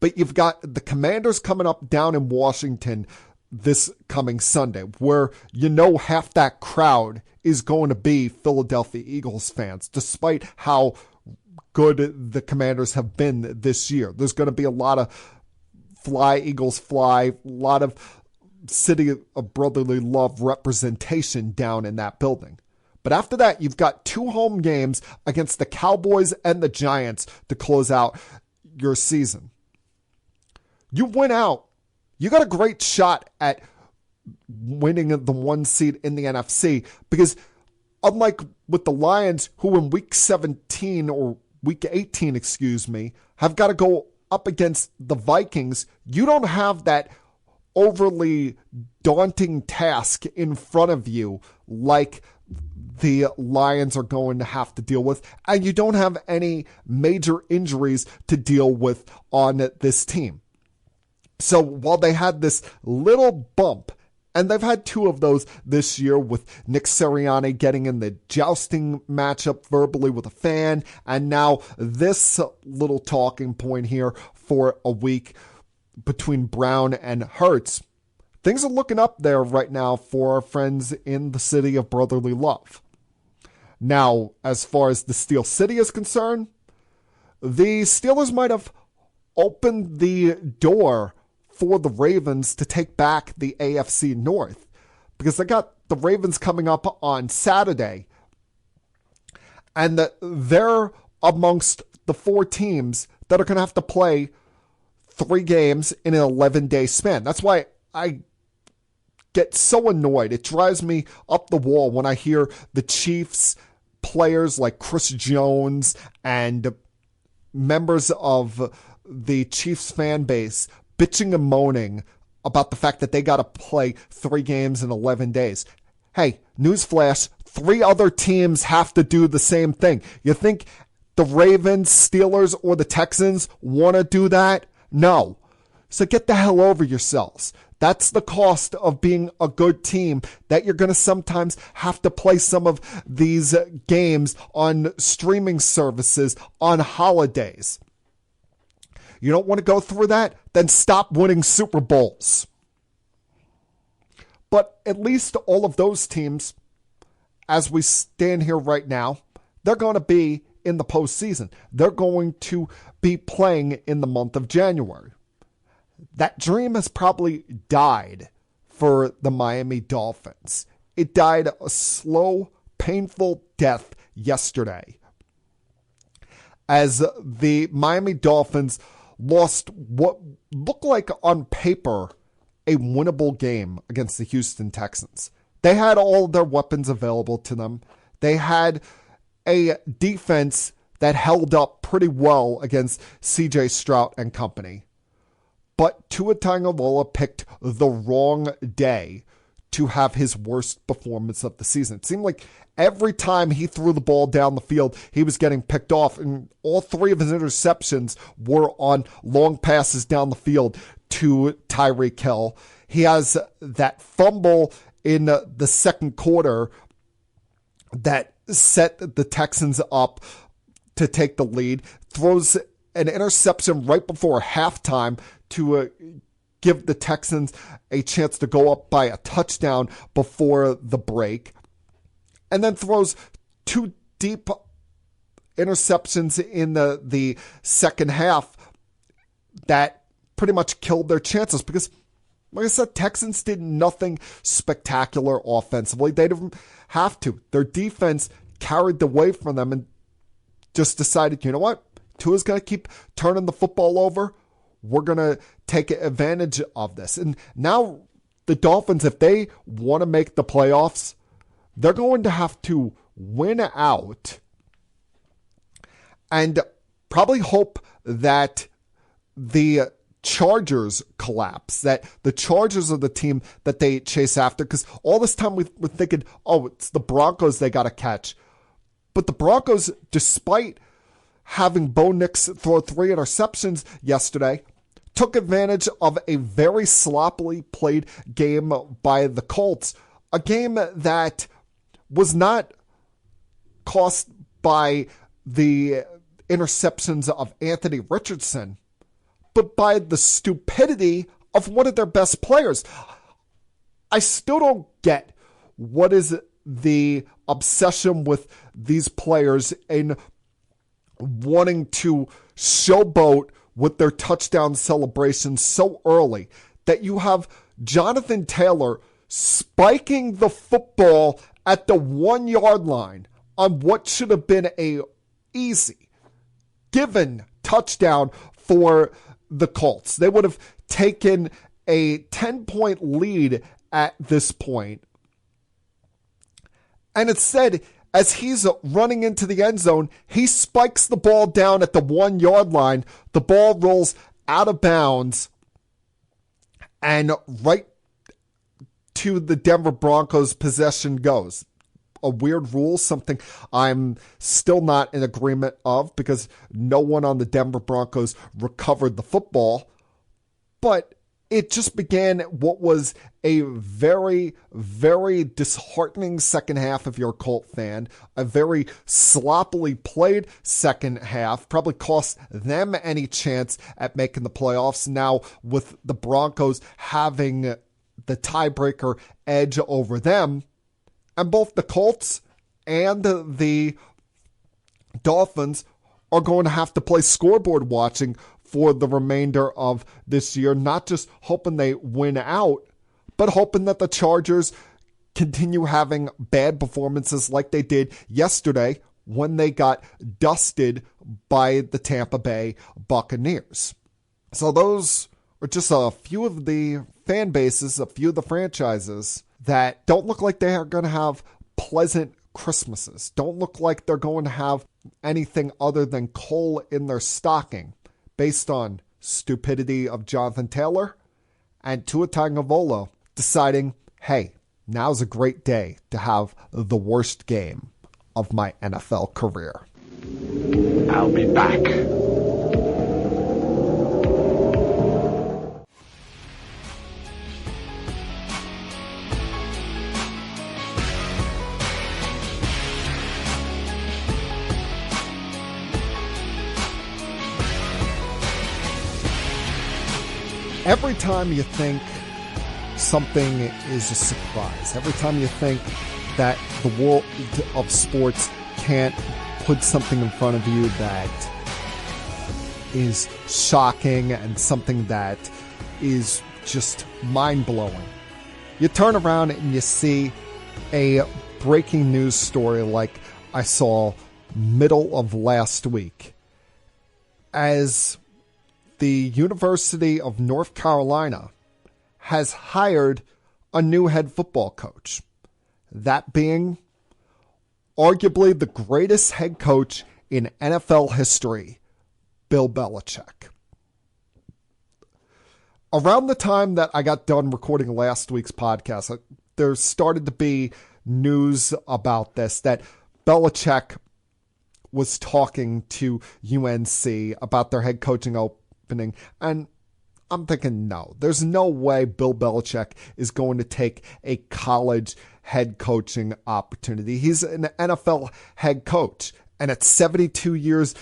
But you've got the Commanders coming up down in Washington this coming Sunday, where half that crowd is going to be Philadelphia Eagles fans, despite how good the Commanders have been this year. There's going to be a lot of fly, Eagles fly, a lot of City of Brotherly Love representation down in that building. But after that, you've got 2 home games against the Cowboys and the Giants to close out your season. You win out. You got a great shot at winning the 1 seed in the NFC, because unlike with the Lions, who in week 17 or week 18, have got to go up against the Vikings, you don't have that overly daunting task in front of you like the Lions are going to have to deal with, and you don't have any major injuries to deal with on this team. So while they had this little bump, and they've had 2 of those this year with Nick Sirianni getting in the jousting matchup verbally with a fan, and now this little talking point here for a week between Brown and Hurts, things are looking up there right now for our friends in the City of Brotherly Love. Now, as far as the Steel City is concerned, the Steelers might have opened the door for the Ravens to take back the AFC North, because they got the Ravens coming up on Saturday, and they're amongst the 4 teams that are going to have to play 3 games in an 11-day span. That's why I get so annoyed. It drives me up the wall when I hear the Chiefs players like Chris Jones and members of the Chiefs fan base bitching and moaning about the fact that they got to play 3 games in 11 days. Hey, newsflash, 3 other teams have to do the same thing. You think the Ravens, Steelers, or the Texans want to do that? No. So get the hell over yourselves. That's the cost of being a good team, that you're going to sometimes have to play some of these games on streaming services on holidays. You don't want to go through that? Then stop winning Super Bowls. But at least all of those teams, as we stand here right now, they're going to be in the postseason. They're going to be playing in the month of January. That dream has probably died for the Miami Dolphins. It died a slow, painful death yesterday, as the Miami Dolphins lost what looked like on paper a winnable game against the Houston Texans. They had all their weapons available to them. They had a defense that held up pretty well against C.J. Stroud and company. But Tua Tagovailoa picked the wrong day to have his worst performance of the season. It seemed like every time he threw the ball down the field, he was getting picked off, and all three of his interceptions were on long passes down the field to Tyreek Hill. He has that fumble in the second quarter that set the Texans up to take the lead, throws an interception right before halftime to give the Texans a chance to go up by a touchdown before the break, and then throws two deep interceptions in the second half that pretty much killed their chances because, like I said, Texans did nothing spectacular offensively. They didn't have to. Their defense carried the weight for them and just decided, you know what? Tua's going to keep turning the football over. We're going to take advantage of this. And now the Dolphins, if they want to make the playoffs, they're going to have to win out and probably hope that the Chargers collapse, that the Chargers are the team that they chase after. Because all this time we're thinking, oh, it's the Broncos they got to catch. But the Broncos, despite having Bo Nix throw 3 interceptions yesterday, took advantage of a very sloppily played game by the Colts, a game that was not cost by the interceptions of Anthony Richardson, but by the stupidity of one of their best players. I still don't get what is the obsession with these players in wanting to showboat with their touchdown celebrations so early that you have Jonathan Taylor spiking the football at the 1-yard line on what should have been a easy given touchdown for the Colts. They would have taken a 10-point lead at this point. And instead, as he's running into the end zone, he spikes the ball down at the 1-yard line. The ball rolls out of bounds and right to the Denver Broncos possession goes. A weird rule, something I'm still not in agreement of because no one on the Denver Broncos recovered the football. But it just began what was a very, very disheartening second half if you're a Colt fan. A very sloppily played second half. Probably cost them any chance at making the playoffs. Now with the Broncos having the tiebreaker edge over them. And both the Colts and the Dolphins are going to have to play scoreboard watching for the remainder of this year, not just hoping they win out, but hoping that the Chargers continue having bad performances like they did yesterday when they got dusted by the Tampa Bay Buccaneers. So those are just a few of the fan bases, a few of the franchises that don't look like they are going to have pleasant Christmases, don't look like they're going to have anything other than coal in their stocking based on stupidity of Jonathan Taylor and Tua Tagovailoa deciding, hey, now's a great day to have the worst game of my NFL career. I'll be back. Every time you think something is a surprise, every time you think that the world of sports can't put something in front of you that is shocking and something that is just mind-blowing, you turn around and you see a breaking news story like I saw middle of last week as the University of North Carolina has hired a new head football coach. That being arguably the greatest head coach in NFL history, Bill Belichick. Around the time that I got done recording last week's podcast, there started to be news about this, that Belichick was talking to UNC about their head coaching opening, and I'm thinking, no, there's no way Bill Belichick is going to take a college head coaching opportunity. He's an NFL head coach, and at 72 years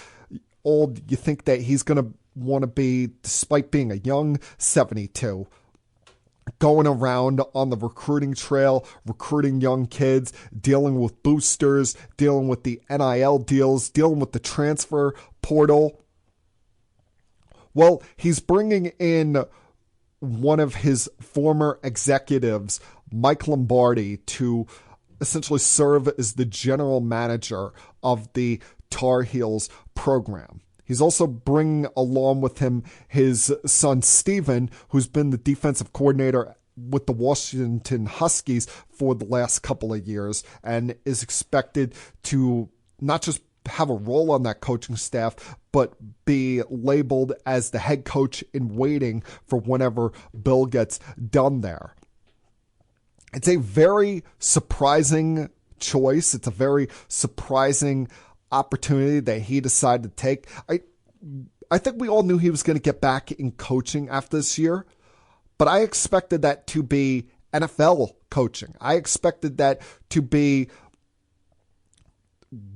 old, you think that he's going to want to be, despite being a young 72, going around on the recruiting trail, recruiting young kids, dealing with boosters, dealing with the NIL deals, dealing with the transfer portal. Well, he's bringing in one of his former executives, Mike Lombardi, to essentially serve as the general manager of the Tar Heels program. He's also bringing along with him his son, Steven, who's been the defensive coordinator with the Washington Huskies for the last couple of years and is expected to not just have a role on that coaching staff, but be labeled as the head coach in waiting for whenever Bill gets done there. It's a very surprising choice. It's a very surprising opportunity that he decided to take. I think we all knew he was going to get back in coaching after this year, but I expected that to be NFL coaching. I expected that to be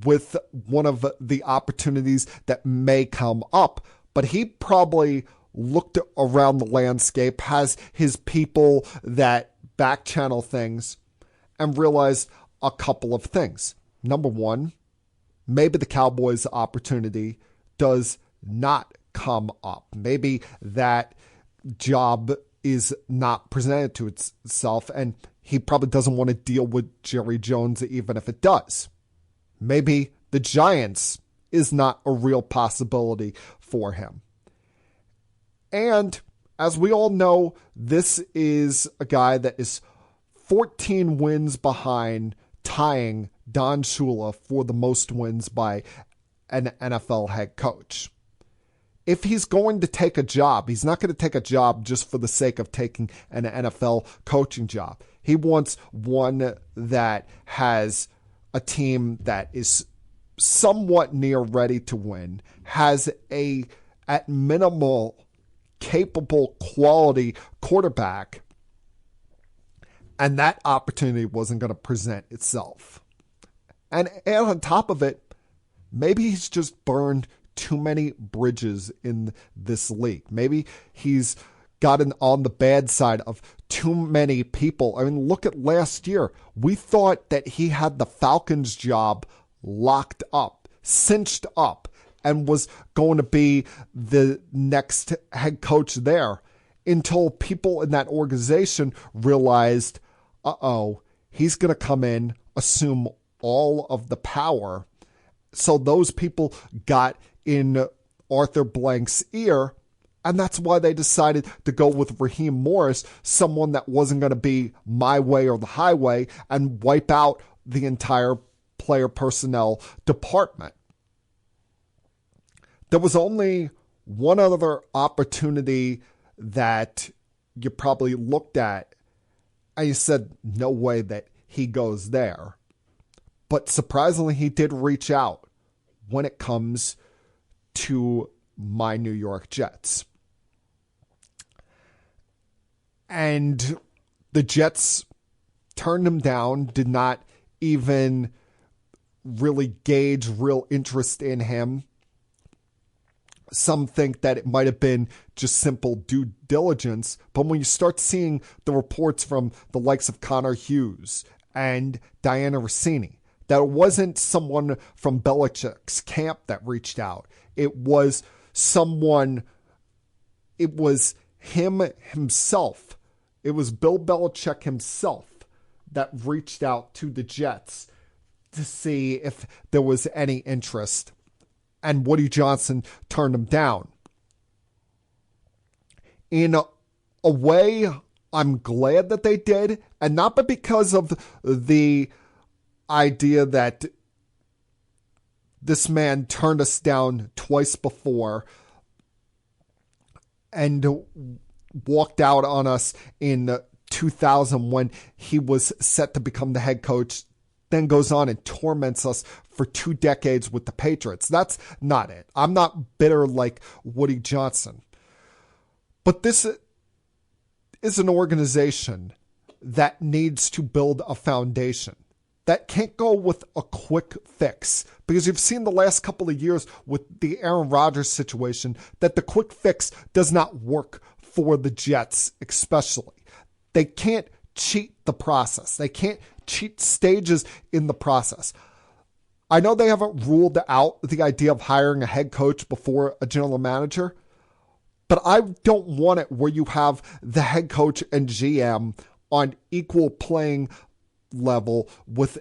with one of the opportunities that may come up, but he probably looked around the landscape, has his people that back channel things, and realized a couple of things. Number one, maybe the Cowboys' opportunity does not come up. Maybe that job is not presented to itself, and he probably doesn't want to deal with Jerry Jones even if it does. Maybe the Giants is not a real possibility for him. And as we all know, this is a guy that is 14 wins behind tying Don Shula for the most wins by an NFL head coach. If he's going to take a job, he's not going to take a job just for the sake of taking an NFL coaching job. He wants one that has a team that is somewhat near ready to win, has a, at minimal, capable quality quarterback, and that opportunity wasn't going to present itself. And on top of it, maybe he's just burned too many bridges in this league. Maybe he's gotten on the bad side of too many people. I mean, look at last year. We thought that he had the Falcons job locked up, cinched up, and was going to be the next head coach there, until people in that organization realized, he's going to come in, assume all of the power. So those people got in Arthur Blank's ear, and that's why they decided to go with Raheem Morris, someone that wasn't going to be my way or the highway, and wipe out the entire player personnel department. There was only one other opportunity that you probably looked at and you said, no way that he goes there. But surprisingly, he did reach out when it comes to my New York Jets. And the Jets turned him down, did not even really gauge real interest in him. Some think that it might have been just simple due diligence, but when you start seeing the reports from the likes of Connor Hughes and Diana Rossini, that it wasn't someone from Belichick's camp that reached out. It was someone, it was him himself. It was Bill Belichick himself that reached out to the Jets to see if there was any interest. And Woody Johnson turned him down. In a way, I'm glad that they did, and not but because of the idea that This man turned us down twice before and walked out on us in 2000 when he was set to become the head coach, then goes on and torments us for 2 decades with the Patriots. That's not it. I'm not bitter like Woody Johnson. But this is an organization that needs to build a foundation. That can't go with a quick fix, because you've seen the last couple of years with the Aaron Rodgers situation that the quick fix does not work for the Jets especially. They can't cheat the process. They can't cheat stages in the process. I know they haven't ruled out the idea of hiring a head coach before a general manager, but I don't want it where you have the head coach and GM on equal playing level with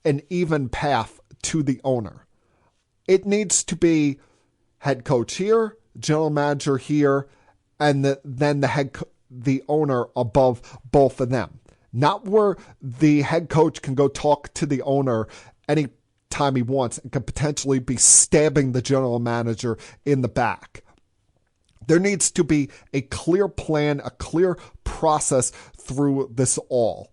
an even path to the owner. It needs to be head coach here, general manager here, and then the owner above both of them. Not where the head coach can go talk to the owner anytime he wants and could potentially be stabbing the general manager in the back. There needs to be a clear plan, a clear process through this all.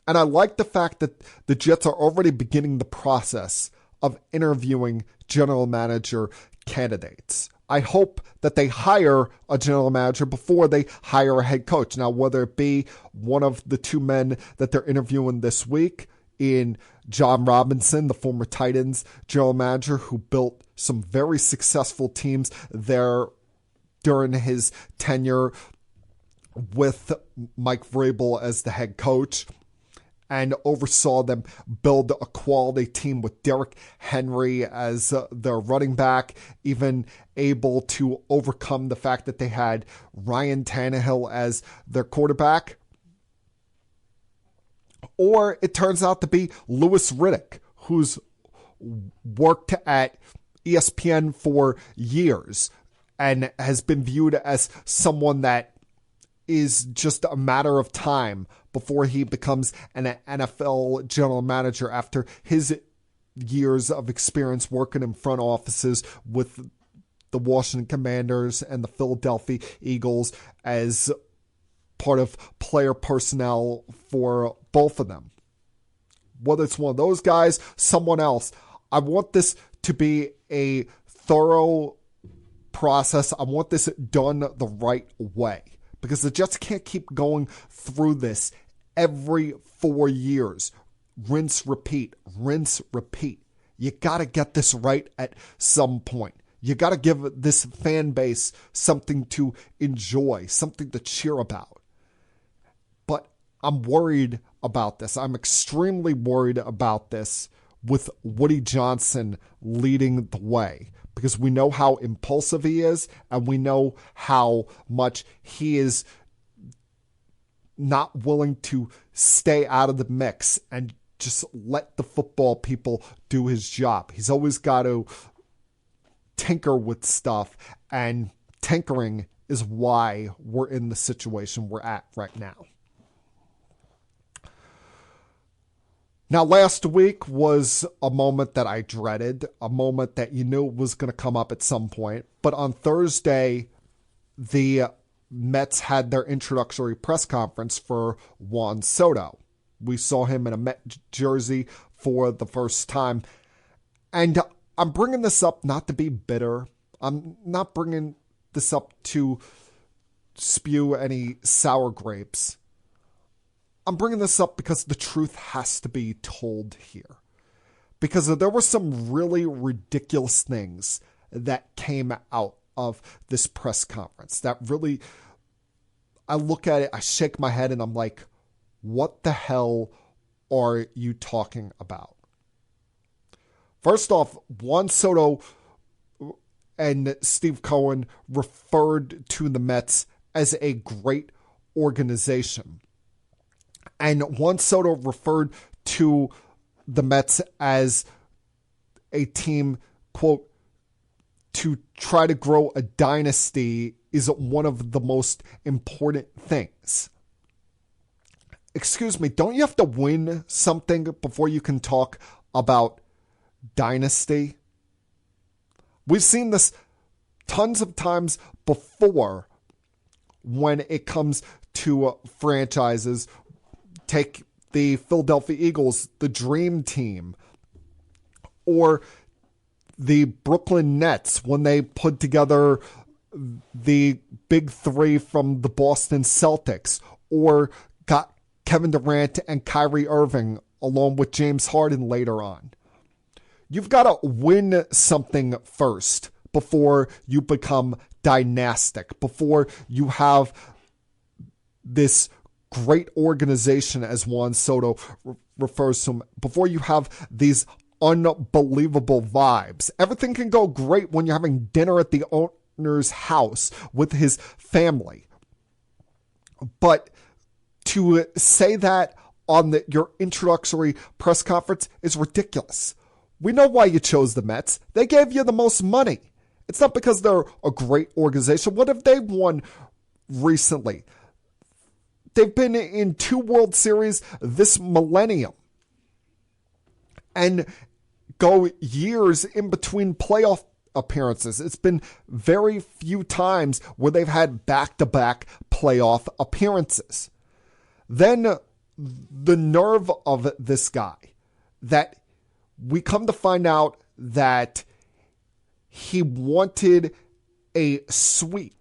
And I like the fact that the Jets are already beginning the process of interviewing general manager candidates. I hope that they hire a general manager before they hire a head coach. Now, whether it be one of the 2 men that they're interviewing this week in John Robinson, the former Titans general manager who built some very successful teams there during his tenure with Mike Vrabel as the head coach, and oversaw them build a quality team with Derrick Henry as their running back, even able to overcome the fact that they had Ryan Tannehill as their quarterback. Or it turns out to be Louis Riddick, who's worked at ESPN for years and has been viewed as someone that is just a matter of time before he becomes an NFL general manager after his years of experience working in front offices with the Washington Commanders and the Philadelphia Eagles as part of player personnel for both of them. Whether it's one of those guys, someone else, I want this to be a thorough process. I want this done the right way, because the Jets can't keep going through this every 4 years. Rinse, repeat, rinse, repeat. You got to get this right at some point. You got to give this fan base something to enjoy, something to cheer about. But I'm worried about this. I'm extremely worried about this with Woody Johnson leading the way, because we know how impulsive he is, and we know how much he is not willing to stay out of the mix and just let the football people do his job. He's always got to tinker with stuff, and tinkering is why we're in the situation we're at right now. Now, last week was a moment that I dreaded, a moment that you knew was going to come up at some point. But on Thursday, the Mets had their introductory press conference for Juan Soto. We saw him in a Met jersey for the first time. And I'm bringing this up not to be bitter. I'm not bringing this up to spew any sour grapes. I'm bringing this up because the truth has to be told here. Because there were some really ridiculous things that came out of this press conference that really, I look at it, I shake my head, and I'm like, what the hell are you talking about? First off, Juan Soto and Steve Cohen referred to the Mets as a great organization. And Juan Soto referred to the Mets as a team, quote, to try to grow a dynasty is one of the most important things. Excuse me, don't you have to win something before you can talk about dynasty? We've seen this tons of times before when it comes to franchises. Take the Philadelphia Eagles, the dream team, or the Brooklyn Nets when they put together the big three from the Boston Celtics, or got Kevin Durant and Kyrie Irving along with James Harden later on. You've got to win something first before you become dynastic, before you have this great organization, as Juan Soto refers to them, before you have these unbelievable vibes. Everything can go great when you're having dinner at the owner's house with his family. But to say that on your introductory press conference is ridiculous. We know why you chose the Mets. They gave you the most money. It's not because they're a great organization. What have they won recently? They've been in 2 World Series this millennium and go years in between playoff appearances. It's been very few times where they've had back-to-back playoff appearances. Then the nerve of this guy, that we come to find out that he wanted a suite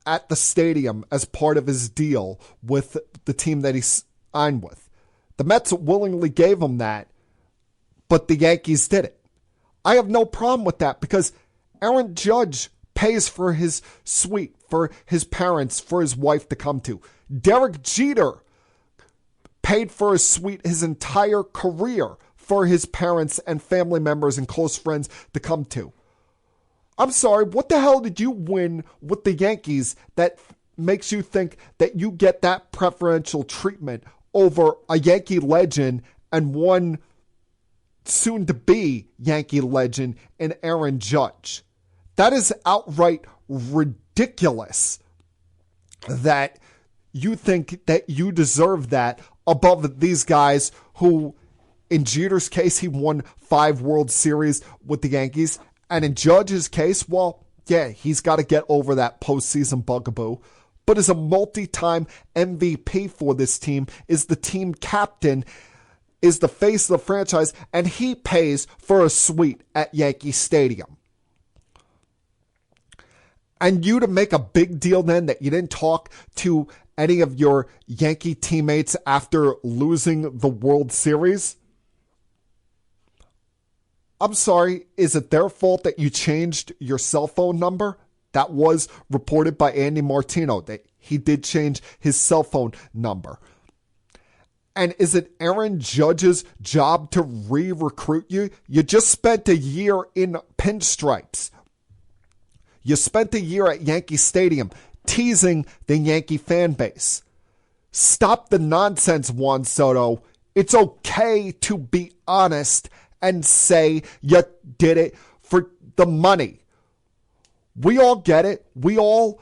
at the stadium as part of his deal with the team that he signed with. The Mets willingly gave him that, but the Yankees did it. I have no problem with that because Aaron Judge pays for his suite, for his parents, for his wife to come to. Derek Jeter paid for a suite his entire career for his parents and family members and close friends to come to. I'm sorry, what the hell did you win with the Yankees that makes you think that you get that preferential treatment over a Yankee legend and one soon-to-be Yankee legend in Aaron Judge? That is outright ridiculous that you think that you deserve that above these guys who, in Jeter's case, he won 5 World Series with the Yankees. And in Judge's case, well, yeah, he's got to get over that postseason bugaboo. But as a multi-time MVP for this team, is the team captain, is the face of the franchise, and he pays for a suite at Yankee Stadium. And you to make a big deal then that you didn't talk to any of your Yankee teammates after losing the World Series? I'm sorry, is it their fault that you changed your cell phone number? That was reported by Andy Martino, that he did change his cell phone number. And is it Aaron Judge's job to re-recruit you? You just spent a year in pinstripes. You spent a year at Yankee Stadium teasing the Yankee fan base. Stop the nonsense, Juan Soto. It's okay to be honest and say you did it for the money. We all get it. We all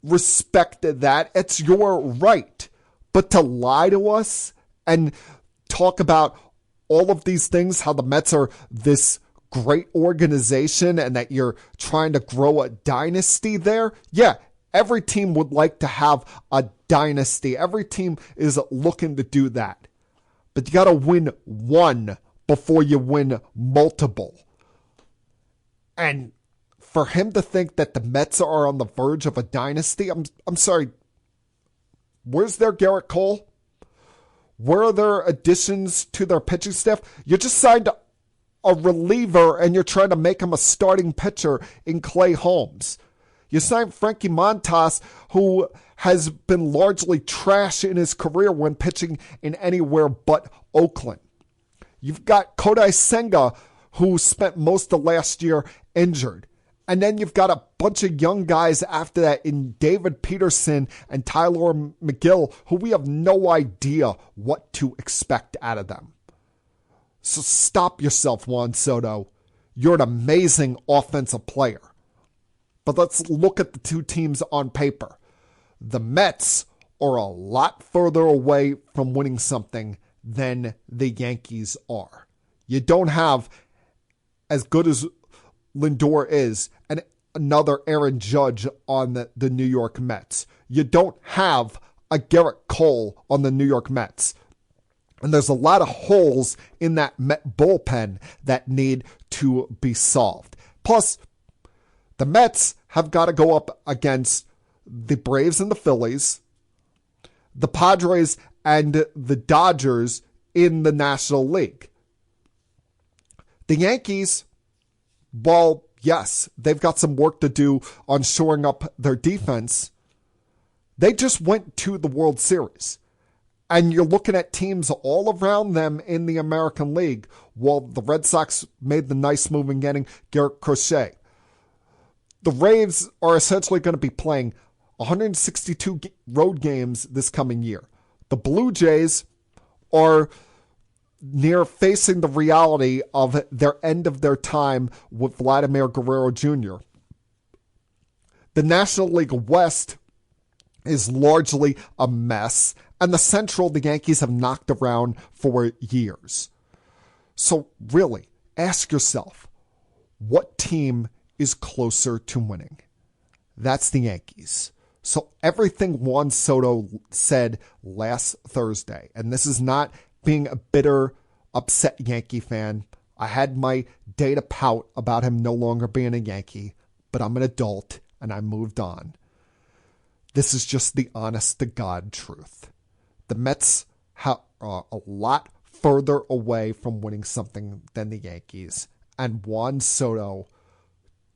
respected that. It's your right. But to lie to us and talk about all of these things, how the Mets are this great organization and that you're trying to grow a dynasty there. Yeah, every team would like to have a dynasty. Every team is looking to do that. But you got to win one before you win multiple. And for him to think that the Mets are on the verge of a dynasty, I'm sorry, where's their Garrett Cole? Where are their additions to their pitching staff? You just signed a reliever and you're trying to make him a starting pitcher in Clay Holmes. You signed Frankie Montas, who has been largely trash in his career when pitching in anywhere but Oakland. You've got Kodai Senga, who spent most of last year injured. And then you've got a bunch of young guys after that in David Peterson and Tyler McGill, who we have no idea what to expect out of them. So stop yourself, Juan Soto. You're an amazing offensive player. But let's look at the two teams on paper. The Mets are a lot further away from winning something than the Yankees are. You don't have as good as Lindor is and another Aaron Judge on the New York Mets. You don't have a Garrett Cole on the New York Mets. And there's a lot of holes in that Met bullpen that need to be solved. Plus, the Mets have got to go up against the Braves and the Phillies, the Padres and the Dodgers in the National League. The Yankees, well, yes, they've got some work to do on shoring up their defense. They just went to the World Series. And you're looking at teams all around them in the American League. Well, the Red Sox made the nice move in getting Garrett Crochet. The Braves are essentially going to be playing 162 road games this coming year. The Blue Jays are near facing the reality of their end of their time with Vladimir Guerrero Jr. The National League West is largely a mess, and the Central, the Yankees have knocked around for years. So really, ask yourself, what team is closer to winning? That's the Yankees. So everything Juan Soto said last Thursday, and this is not being a bitter, upset Yankee fan. I had my day to pout about him no longer being a Yankee, but I'm an adult and I moved on. This is just the honest-to-God truth. The Mets are a lot further away from winning something than the Yankees, and Juan Soto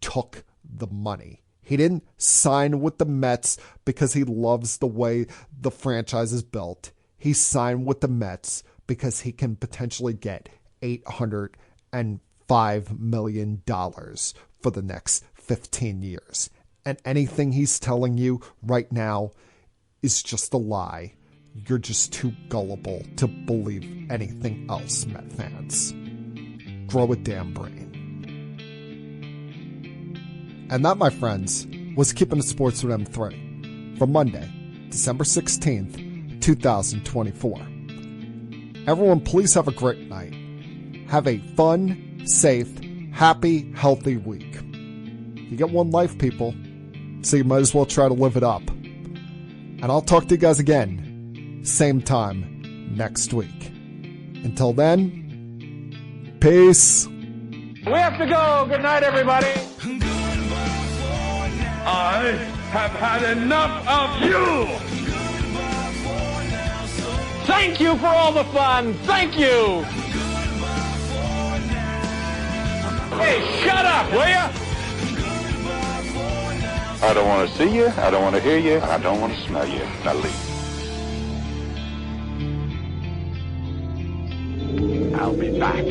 took the money. He didn't sign with the Mets because he loves the way the franchise is built. He signed with the Mets because he can potentially get $805 million for the next 15 years. And anything he's telling you right now is just a lie. You're just too gullible to believe anything else, Met fans. Grow a damn brain. And that, my friends, was Keeping It Sports with M3 for Monday, December 16th, 2024. Everyone, please have a great night. Have a fun, safe, happy, healthy week. You get one life, people, so you might as well try to live it up. And I'll talk to you guys again, same time next week. Until then, peace. We have to go. Good night, everybody. I have had enough of you! Thank you for all the fun. Thank you. Hey, shut up, will ya? I don't want to see you, I don't want to hear you, I don't want to smell you. Now leave. I'll be back.